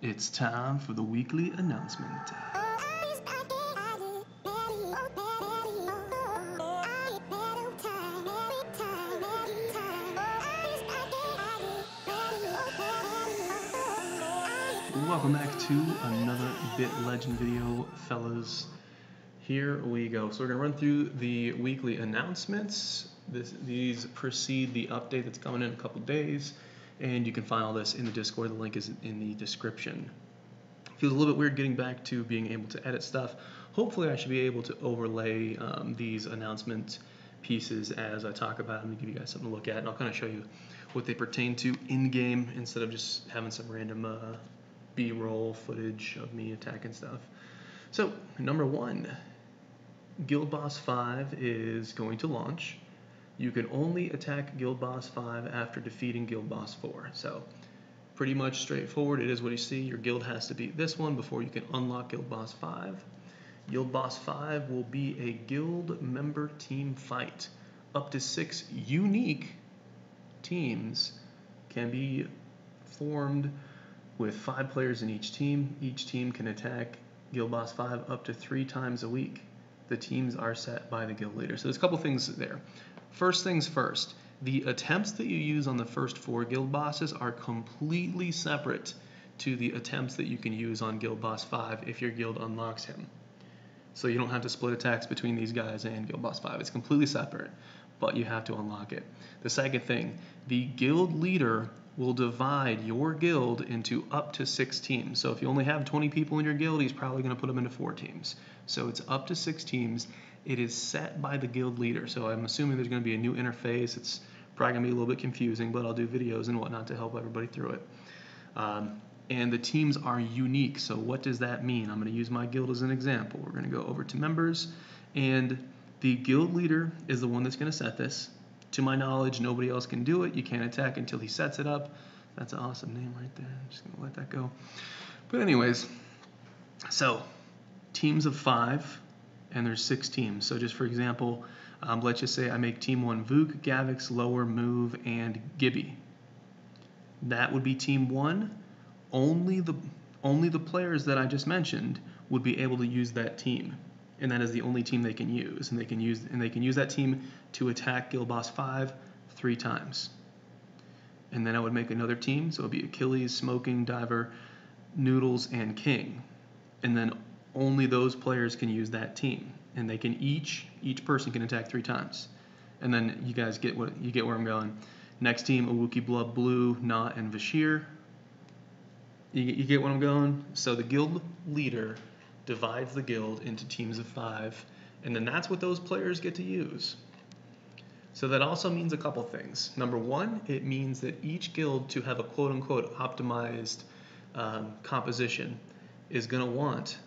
It's time for the weekly announcement. Welcome back to another Bit Legend video, fellas. Here we go. So we're going to run through the weekly announcements. These precede the update that's coming in a couple days, and you can find all this in the Discord. The link is in the description. Feels a little bit weird getting back to being able to edit stuff. Hopefully I should be able to overlay these announcement pieces as I talk about them to give you guys something to look at, and I'll kind of show you what they pertain to in-game instead of just having some random B-roll footage of me attacking stuff. So, number one, Guild Boss 5 is going to launch. You can only attack Guild Boss 5 after defeating Guild Boss 4. So, pretty much straightforward. It is what you see. Your guild has to beat this one before you can unlock Guild Boss 5. Guild Boss 5 will be a guild member team fight. Up to 6 unique teams can be formed with 5 players in each team. Each team can attack Guild Boss 5 up to 3 times a week. The teams are set by the guild leader. So there's a couple things there. First things first, the attempts that you use on the first 4 guild bosses are completely separate to the attempts that you can use on Guild Boss 5 if your guild unlocks him. So you don't have to split attacks between these guys and Guild Boss 5. It's completely separate, but you have to unlock it. The second thing, the guild leader will divide your guild into up to 6 teams. So if you only have 20 people in your guild, he's probably going to put them into 4 teams. So it's up to 6 teams. It is set by the guild leader. So I'm assuming there's going to be a new interface. It's probably going to be a little bit confusing, but I'll do videos and whatnot to help everybody through it. And the teams are unique. So what does that mean? I'm going to use my guild as an example. We're going to go over to members, and the guild leader is the one that's going to set this. To my knowledge, nobody else can do it. You can't attack until he sets it up. That's an awesome name right there. I'm just going to let that go. But anyways, so teams of 5, and there's 6 teams. So just for example, let's just say I make team 1 Vuk, Gavix, Lower, Move, and Gibby. That would be team 1. Only the players that I just mentioned would be able to use that team. And that is the only team they can use. And they can use that team to attack Guild Boss 5 3 times. And then I would make another team. So it would be Achilles, Smoking, Diver, Noodles, and King. And then only those players can use that team. And they can each person can attack 3 times. And then you guys get where I'm going. Next team, Awuki, Blood, Blue, Na, and Vashir. You get where I'm going? So the guild leader divides the guild into teams of 5, and then that's what those players get to use. So that also means a couple things. Number one, it means that each guild, to have a quote-unquote optimized composition, is going to want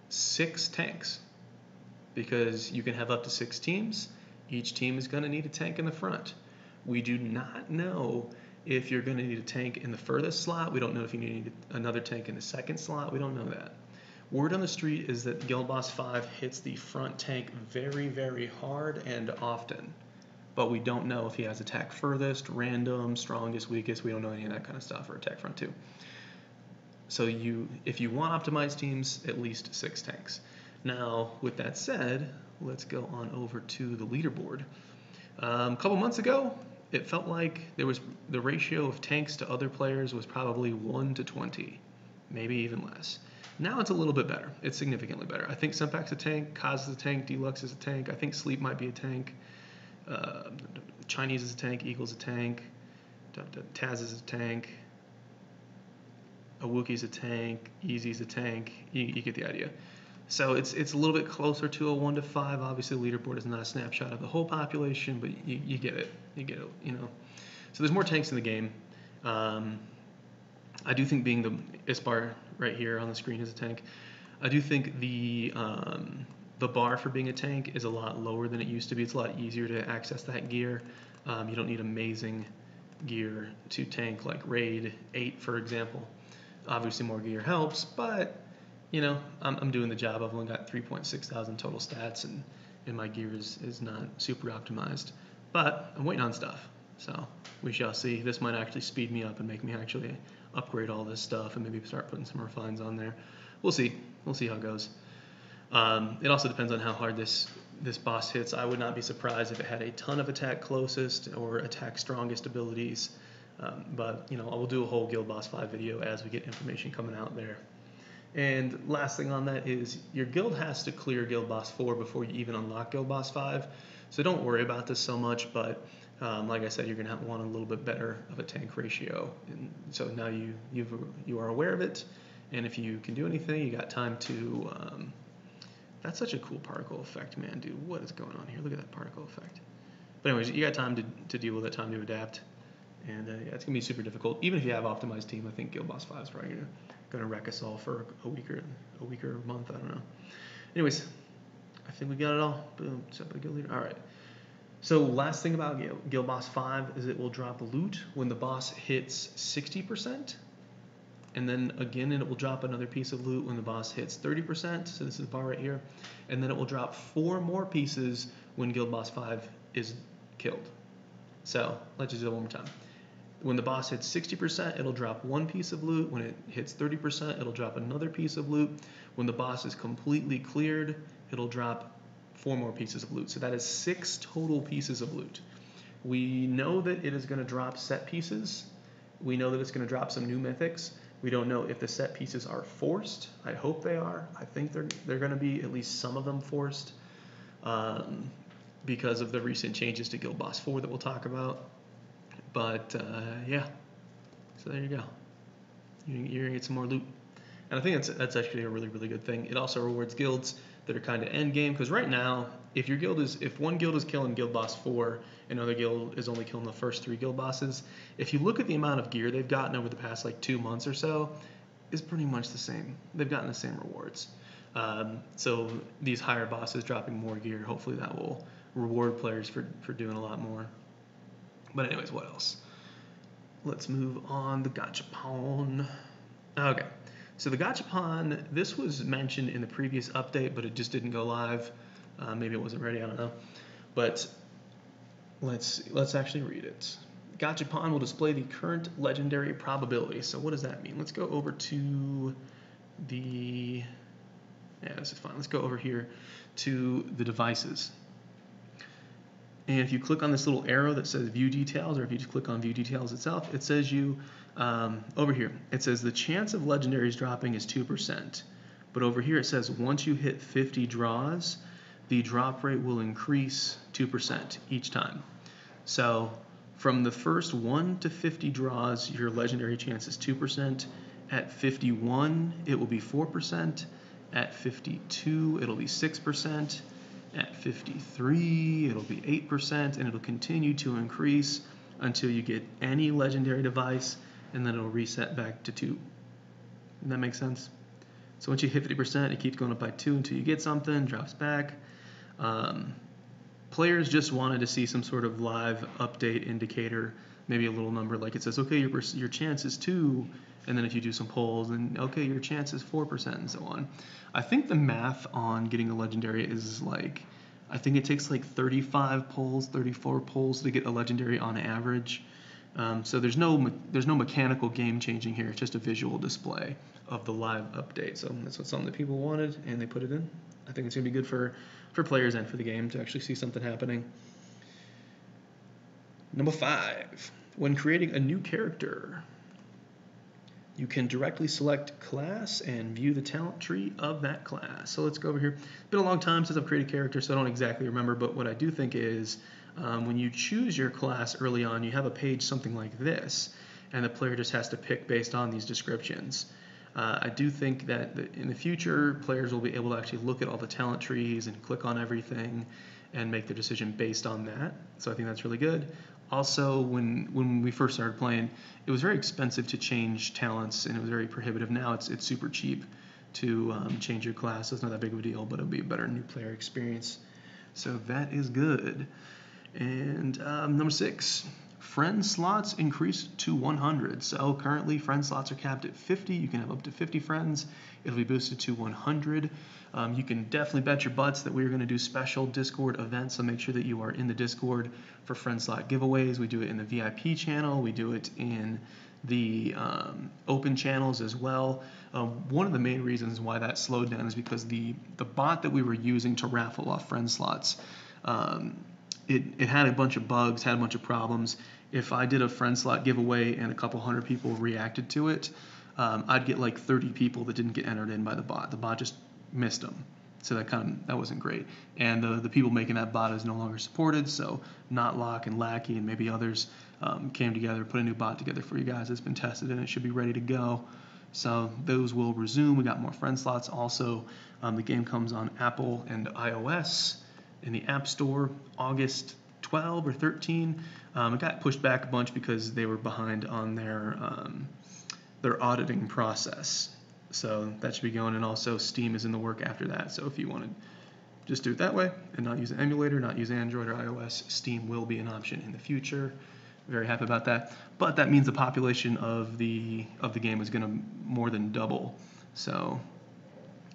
6 tanks, because you can have up to 6 teams. Each team is going to need a tank in the front. We do not know if you're going to need a tank in the furthest slot. We don't know if you need another tank in the second slot. We don't know that. Word on the street is that Guild Boss 5 hits the front tank very, very hard and often. But we don't know if he has attack furthest, random, strongest, weakest. We don't know any of that kind of stuff, or attack front 2. So if you want optimized teams, at least 6 tanks. Now, with that said, let's go on over to the leaderboard. A couple months ago, it felt like the ratio of tanks to other players was probably 1 to 20, maybe even less. Now it's a little bit better. It's significantly better. I think Senpak's a tank, Kaz is a tank, Deluxe is a tank. I think Sleep might be a tank. Chinese is a tank, Eagle's a tank, Taz is a tank, Awuki's a tank, Easy's a tank. You get the idea. So it's a little bit closer to a 1 to 5. Obviously, the leaderboard is not a snapshot of the whole population, but you get it. You get it, you know. So there's more tanks in the game. I do think being the Isbar right here on the screen is a tank. I do think the bar for being a tank is a lot lower than it used to be. It's a lot easier to access that gear. You don't need amazing gear to tank like Raid 8, for example. Obviously, more gear helps, but you know, I'm doing the job. I've only got 3.6 thousand total stats, and my gear is not super optimized. But I'm waiting on stuff, so we shall see. This might actually speed me up and make me actually upgrade all this stuff and maybe start putting some refines on there. We'll see. We'll see how it goes. It also depends on how hard this boss hits. I would not be surprised if it had a ton of attack closest or attack strongest abilities. But you know, I will do a whole Guild Boss 5 video as we get information coming out there. And last thing on that is your guild has to clear Guild Boss 4 before you even unlock Guild Boss 5. So don't worry about this so much, but like I said, you're going to want a little bit better of a tank ratio. And so now you are aware of it, and if you can do anything, you got time to... that's such a cool particle effect, man, dude. What is going on here? Look at that particle effect. But anyways, you got time to deal with it, time to adapt. And yeah, it's going to be super difficult. Even if you have optimized team, I think Guild Boss 5 is probably going to wreck us all for a week or a month. I don't know. Anyways, I think we got it all. Boom. Set by guild leader. All right. So last thing about Guild Boss 5 is it will drop loot when the boss hits 60%. And then again, it will drop another piece of loot when the boss hits 30%. So this is the bar right here. And then it will drop 4 more pieces when Guild Boss 5 is killed. So let's just do it one more time. When the boss hits 60%, it'll drop 1 piece of loot. When it hits 30%, it'll drop another piece of loot. When the boss is completely cleared, it'll drop 4 more pieces of loot. So that is 6 total pieces of loot. We know that it is going to drop set pieces. We know that it's going to drop some new mythics. We don't know if the set pieces are forced. I hope they are. I think they're going to be, at least some of them, forced because of the recent changes to Guild Boss 4 that we'll talk about. But yeah, so there you go. You're gonna get some more loot, and I think that's actually a really, really good thing. It also rewards guilds that are kind of end game, because right now, if one guild is killing Guild Boss 4, another guild is only killing the first 3 guild bosses. If you look at the amount of gear they've gotten over the past like 2 months or so, is pretty much the same. They've gotten the same rewards. So these higher bosses dropping more gear, hopefully that will reward players for doing a lot more. But anyways, what else? Let's move on. The Gashapon. Okay, so the Gashapon, this was mentioned in the previous update, but it just didn't go live. Maybe it wasn't ready, I don't know. But let's actually read it. Gashapon will display the current legendary probability. So what does that mean? Let's go over to the... Yeah, this is fine. Let's go over here to the devices. And if you click on this little arrow that says view details, or if you just click on view details itself, it says over here, it says the chance of legendaries dropping is 2%. But over here it says once you hit 50 draws, the drop rate will increase 2% each time. So from the first 1 to 50 draws, your legendary chance is 2%. At 51, it will be 4%. At 52, it'll be 6%. At 53, it'll be 8%, and it'll continue to increase until you get any legendary device, and then it'll reset back to 2. Does that make sense? So once you hit 50%, it keeps going up by 2 until you get something, drops back. Players just wanted to see some sort of live update indicator, maybe a little number, like it says, okay, your chance is 2, and then if you do some polls, and okay, your chance is 4%, and so on. I think the math on getting a legendary is like, I think it takes like 35 polls, 34 polls to get a legendary on average. So there's no mechanical game changing here. It's just a visual display of the live update. So that's what something that people wanted, and they put it in. I think it's gonna be good for players and for the game to actually see something happening. Number 5, when creating a new character, you can directly select class and view the talent tree of that class. So let's go over here. It's been a long time since I've created a character, so I don't exactly remember, but what I do think is when you choose your class early on, you have a page something like this, and the player just has to pick based on these descriptions. I do think that in the future, players will be able to actually look at all the talent trees and click on everything and make their decision based on that. So I think that's really good. Also, when we first started playing, it was very expensive to change talents, and it was very prohibitive. Now it's super cheap to change your class, so it's not that big of a deal, but it'll be a better new player experience. So that is good. And number 6, friend slots increased to 100. So currently friend slots are capped at 50. You can have up to 50 friends. It'll be boosted to 100. You can definitely bet your butts that we're going to do special Discord events, so make sure that you are in the Discord for friend slot giveaways. We do it in the VIP channel. We do it in the open channels as well. One of the main reasons why that slowed down is because the bot that we were using to raffle off friend slots, it had a bunch of bugs, had a bunch of problems. If I did a friend slot giveaway and a couple hundred people reacted to it, I'd get like 30 people that didn't get entered in by the bot. The bot just missed them. So that wasn't great. And the people making that bot is no longer supported, so Notlock and Lackey and maybe others came together, put a new bot together for you guys. It's been tested and it should be ready to go. So those will resume. We got more friend slots. Also, the game comes on Apple and iOS in the App Store August 12 or 13. It got pushed back a bunch because they were behind on their auditing process. So that should be going, and also Steam is in the work after that. So if you want to just do it that way and not use an emulator, not use Android or iOS, Steam will be an option in the future. Very happy about that. But that means the population of the game is going to more than double. So,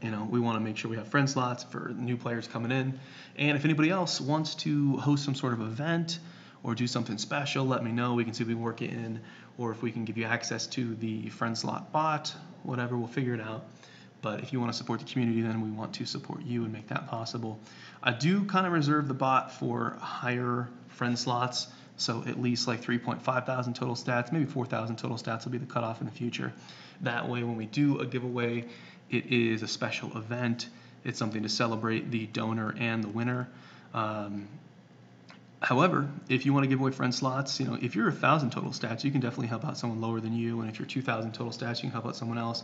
we want to make sure we have friend slots for new players coming in. And if anybody else wants to host some sort of event or do something special, let me know. We can see if we can work it in, or if we can give you access to the friend slot bot, whatever, we'll figure it out. But if you want to support the community, then we want to support you and make that possible. I do kind of reserve the bot for higher friend slots, so at least like 3.5 thousand total stats, maybe 4,000 total stats will be the cutoff in the future. That way, when we do a giveaway, it is a special event. It's something to celebrate the donor and the winner. However, if you want to give away friend slots, if you're 1,000 total stats, you can definitely help out someone lower than you. And if you're 2,000 total stats, you can help out someone else.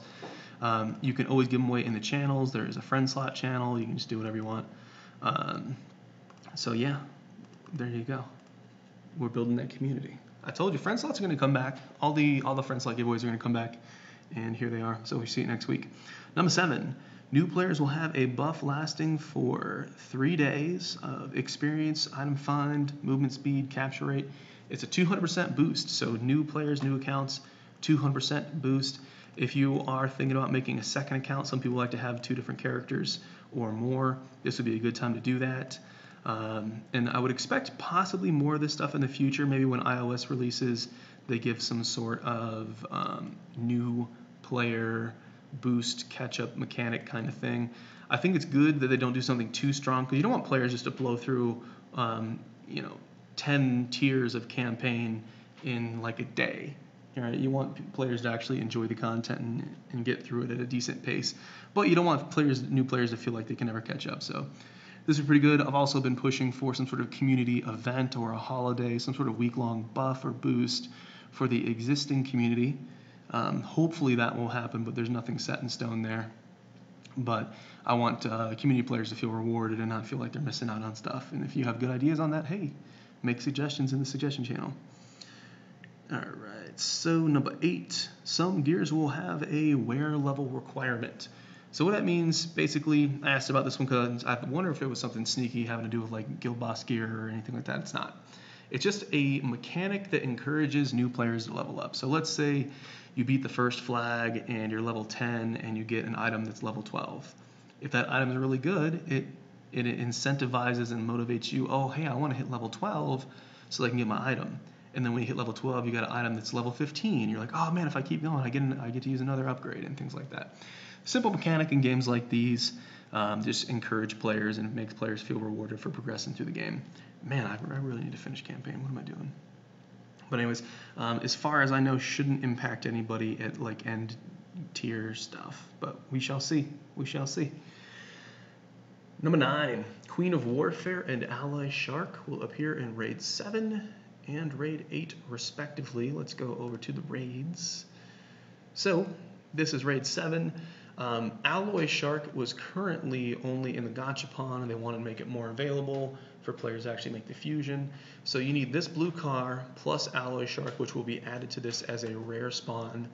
You can always give them away in the channels. There is a friend slot channel. You can just do whatever you want. So yeah, there you go. We're building that community. I told you, friend slots are going to come back. All the friend slot giveaways are going to come back. And here they are. So we see it next week. Number 7. New players will have a buff lasting for 3 days of experience, item find, movement speed, capture rate. It's a 200% boost, so new players, new accounts, 200% boost. If you are thinking about making a second account, some people like to have 2 different characters or more. This would be a good time to do that. And I would expect possibly more of this stuff in the future. Maybe when iOS releases, they give some sort of new player boost catch-up mechanic kind of thing. I think it's good that they don't do something too strong, because you don't want players just to blow through 10 tiers of campaign in like a day. Right? You want players to actually enjoy the content and get through it at a decent pace, but you don't want new players to feel like they can never catch up. So this is pretty good. I've also been pushing for some sort of community event or a holiday, some sort of week-long buff or boost for the existing community. Hopefully that will happen, but there's nothing set in stone there. But I want community players to feel rewarded and not feel like they're missing out on stuff. And if you have good ideas on that, hey, make suggestions in the suggestion channel. All right, so number 8, some gears will have a wear level requirement. So what that means, basically, I asked about this one because I wonder if it was something sneaky having to do with like guild boss gear or anything like that. It's not. It's just a mechanic that encourages new players to level up. So let's say you beat the first flag and you're level 10 and you get an item that's level 12. If that item is really good, it incentivizes and motivates you, oh, hey, I want to hit level 12 so that I can get my item. And then when you hit level 12, you got an item that's level 15. You're like, oh man, if I keep going, I get to use another upgrade and things like that. Simple mechanic in games like these just encourage players and makes players feel rewarded for progressing through the game. Man, I really need to finish campaign. What am I doing? But anyways, as far as I know, shouldn't impact anybody at like end tier stuff. But we shall see. We shall see. Number 9, Queen of Warfare and Alloyshark will appear in Raid 7 and Raid 8 respectively. Let's go over to the raids. So this is Raid 7. Alloyshark was currently only in the Gashapon, and they want to make it more available for players to actually make the fusion. So you need this blue car plus Alloyshark, which will be added to this as a rare spawn,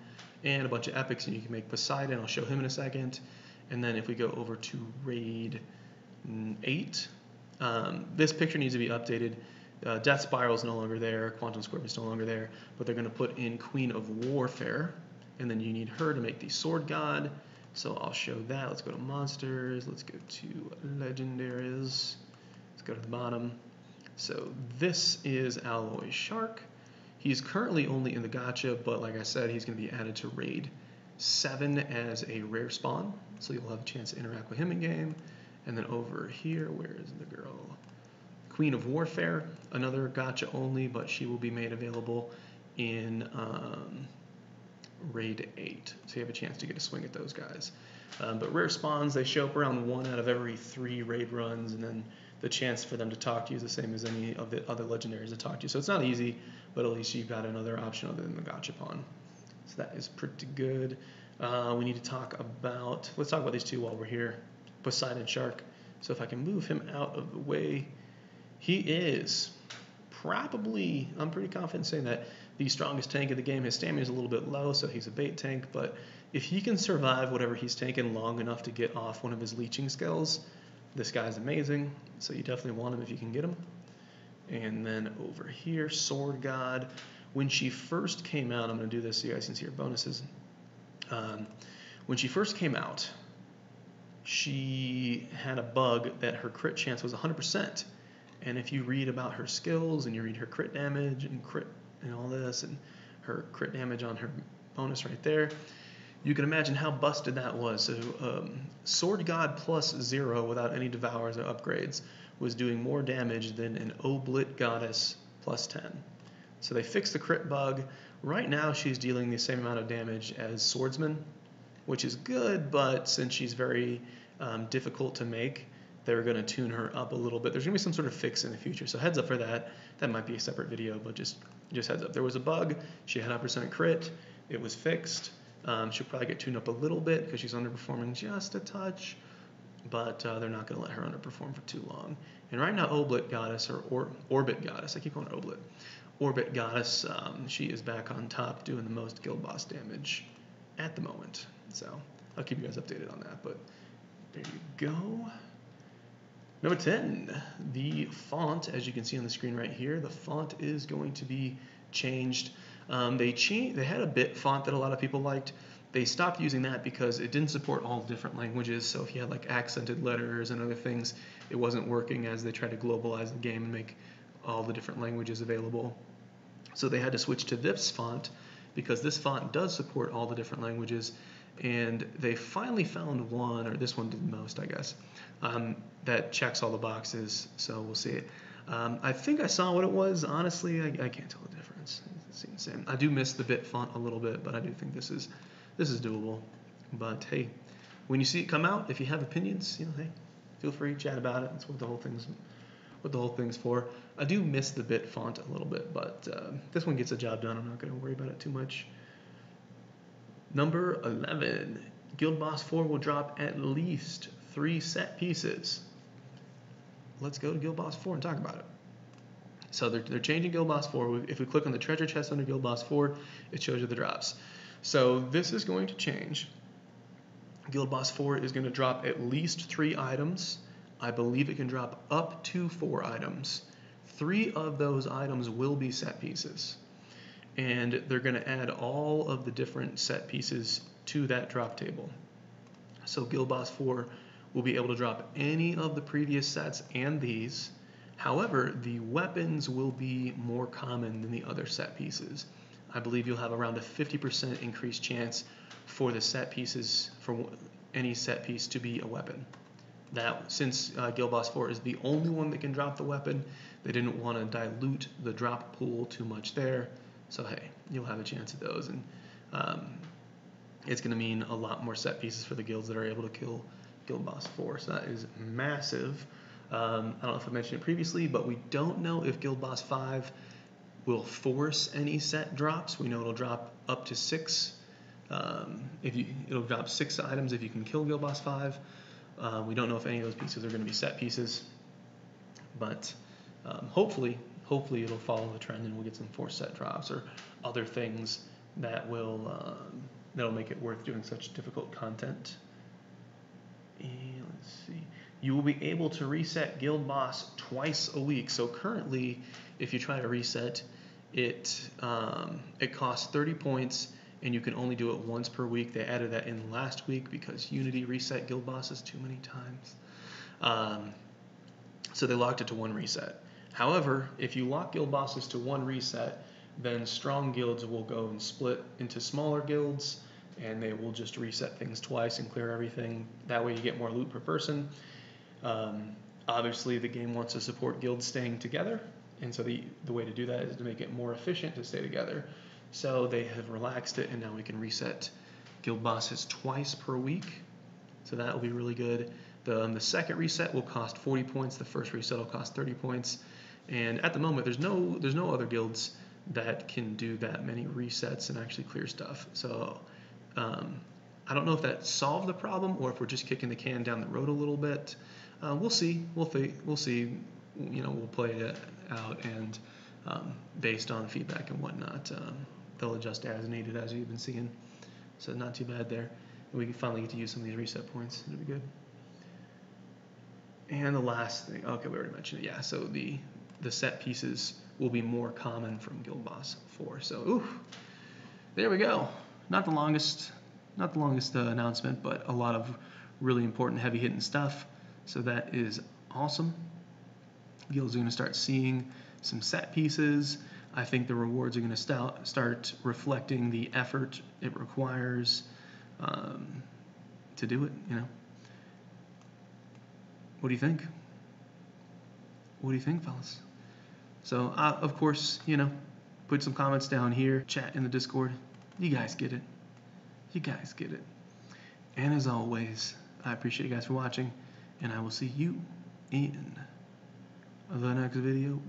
and a bunch of epics, and you can make Poseidon. I'll show him in a second. And then if we go over to Raid 8, this picture needs to be updated. Death Spiral is no longer there, Quantum Scorpion is no longer there, but they're going to put in Queen of Warfare, and then you need her to make the Sword God. So I'll show that. Let's go to Monsters, let's go to Legendaries, let's go to the bottom. So this is Alloyshark. He's currently only in the gacha, but like I said, he's going to be added to Raid 7 as a rare spawn, so you'll have a chance to interact with him in game. And then over here, where is the girl? Queen of Warfare, another gacha only, but she will be made available in Raid 8, so you have a chance to get a swing at those guys. But rare spawns, they show up around 1 out of every 3 raid runs, and then the chance for them to talk to you is the same as any of the other legendaries to talk to you. So it's not easy, but at least you've got another option other than the Gashapon. So that is pretty good. We need to talk about, let's talk about these two while we're here. Poseidon Shark. So if I can move him out of the way, he is probably, I'm pretty confident saying that, the strongest tank of the game. His stamina is a little bit low, so he's a bait tank, but if he can survive whatever he's tanking long enough to get off one of his leeching skills, this guy's amazing, so you definitely want him if you can get him. And then over here, Sword God. When she first came out, I'm going to do this so you guys can see her bonuses. When she first came out, she had a bug that her crit chance was 100%. And if you read about her skills and you read her crit damage and crit and all this and her crit damage on her bonus right there, you can imagine how busted that was. So Sword God plus 0 without any devours or upgrades was doing more damage than an Oblit Goddess plus 10. So they fixed the crit bug. Right now she's dealing the same amount of damage as Swordsman, which is good, but since she's very difficult to make, they're going to tune her up a little bit. There's going to be some sort of fix in the future, so heads up for that. That might be a separate video, but just heads up. There was a bug. She had 100% crit. It was fixed. She'll probably get tuned up a little bit because she's underperforming just a touch, but they're not going to let her underperform for too long. And right now, Oblit Goddess, or Orbit Goddess, I keep calling her Oblit. Orbit Goddess, she is back on top doing the most guild boss damage at the moment. So I'll keep you guys updated on that, but there you go. Number 10, the font, as you can see on the screen right here, the font is going to be changed. They had a bit font that a lot of people liked. They stopped using that because it didn't support all different languages. So if you had like accented letters and other things, it wasn't working as they tried to globalize the game and make all the different languages available. So they had to switch to this font because this font does support all the different languages. And they finally found one, or this one did the most, I guess, that checks all the boxes. So we'll see it. I think I saw what it was. Honestly, I can't tell the difference. It seems the same. I do miss the bit font a little bit, but I do think this is doable. But hey, when you see it come out, if you have opinions, hey, feel free to chat about it. That's what the whole thing's for. I do miss the bit font a little bit, but this one gets the job done. I'm not going to worry about it too much. Number 11, Guild Boss 4 will drop at least 3 set pieces. Let's go to Guild Boss 4 and talk about it. So they're changing Guild Boss 4. If we click on the treasure chest under Guild Boss 4, it shows you the drops. So this is going to change. Guild Boss 4 is going to drop at least 3 items. I believe it can drop up to 4 items. 3 of those items will be set pieces. And they're going to add all of the different set pieces to that drop table. So Guild Boss 4 will be able to drop any of the previous sets and these. However, the weapons will be more common than the other set pieces. I believe you'll have around a 50% increased chance for the set pieces, for any set piece to be a weapon. That, since Guild Boss 4 is the only one that can drop the weapon, they didn't want to dilute the drop pool too much there. So hey, you'll have a chance at those, and it's going to mean a lot more set pieces for the guilds that are able to kill Guild Boss 4. So that is massive. I don't know if I mentioned it previously, but we don't know if Guild Boss 5 will force any set drops. We know it'll drop up to 6. It'll drop 6 items if you can kill Guild Boss 5. We don't know if any of those pieces are going to be set pieces, but hopefully it'll follow the trend and we'll get some forced set drops or other things that will that'll make it worth doing such difficult content. And let's see. You will be able to reset Guild Boss twice a week. So currently, if you try to reset, it costs 30 points, and you can only do it once per week. They added that in last week because Unity reset Guild Bosses too many times. So they locked it to 1 reset. However, if you lock Guild Bosses to 1 reset, then strong guilds will go and split into smaller guilds, and they will just reset things twice and clear everything. That way you get more loot per person. Obviously the game wants to support guilds staying together, and so the way to do that is to make it more efficient to stay together. So they have relaxed it, and now we can reset guild bosses twice per week. So that will be really good. The second reset will cost 40 points. The first reset will cost 30 points. And at the moment, there's no other guilds that can do that many resets and actually clear stuff. So I don't know if that solved the problem or if we're just kicking the can down the road a little bit. We'll see. We'll see. You know, we'll play it out, and based on feedback and whatnot, they'll adjust as needed, as you've been seeing. So not too bad there. We can finally get to use some of these reset points. It'll be good. And the last thing, okay, we already mentioned it. Yeah, so the set pieces will be more common from Guild Boss 4. So, oof, there we go. Not the longest announcement, but a lot of really important, heavy-hitting stuff. So that is awesome. Guilds are going to start seeing some set pieces. I think the rewards are going to start reflecting the effort it requires to do it, you know. What do you think? What do you think, fellas? So, of course, you know, put some comments down here, chat in the Discord. You guys get it. You guys get it. And as always, I appreciate you guys for watching, and I will see you in the next video.